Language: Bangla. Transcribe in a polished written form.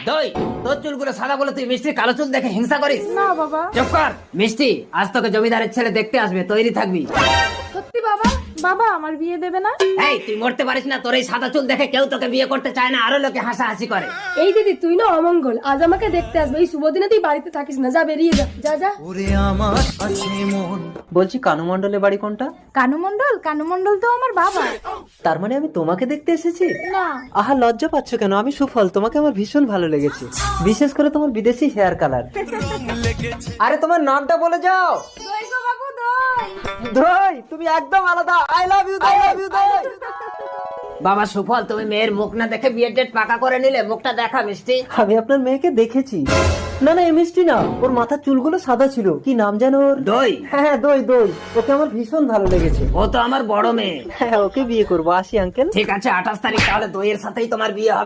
দই, তোর চুলগুলো সাদা বলে তুই মিষ্টির কালো চুল দেখে হিংসা করিস? না বাবা। চুপ কর মিষ্টি, আজ তোকে জমিদারের ছেলে দেখতে আসবে, তৈরি থাকবি। সত্যি বাবা? বাবা আমার বিয়ে দেবে না? এই তুই মরতে পারিস না, তোর এই সাদা চুল দেখে কেউ তোকে বিয়ে করতে চায় না, আরো লোকে হাসাহাসি করে। এই দিদি তুই না অমঙ্গল, আজ আমাকে দেখতে আসবে, এই শুভ দিনে তুই বাড়িতে থাকিস না, যা বেরিয়ে যা, যা যা। বলছি কানু মণ্ডলের বাড়ি কোনটা? কানু মণ্ডল? কানু মণ্ডল তো আমার বাবা। তার মানে আমি তোমাকে দেখতে এসেছি? না। আহা লজ্জা পাচ্ছ কেন? আমি সুফল, তোমাকে আমার ভীষণ ভালো লেগেছে, বিশেষ করে তোমার বিদেশি হেয়ার কালার। আরে তোমার নামটা বলে যাও। দই গো বাবু, দই। দই, তুমি একদম আলাদা। I love you, I love you দই। বাবা সুফল, তুমি মেয়ের মুখ না দেখে বিয়ের ডেট পাকা করে নিলে, মুখটা দেখা মিষ্টি। আমি আপনার মেয়েকে দেখেছি। না না, এই মিষ্টি না, ওর মাথার চুলগুলো সাদা ছিল, কি নাম যেন ওর? দই? হ্যাঁ হ্যাঁ, দই দই, ওকে আমার ভীষণ ভালো লেগেছে। ও তো আমার বড় মেয়ে। হ্যাঁ, ওকে বিয়ে করবো। আসি আঙ্কেল। ঠিক আছে, 28 তারিখ তাহলে দইয়ের সাথেই তোমার বিয়ে হবে।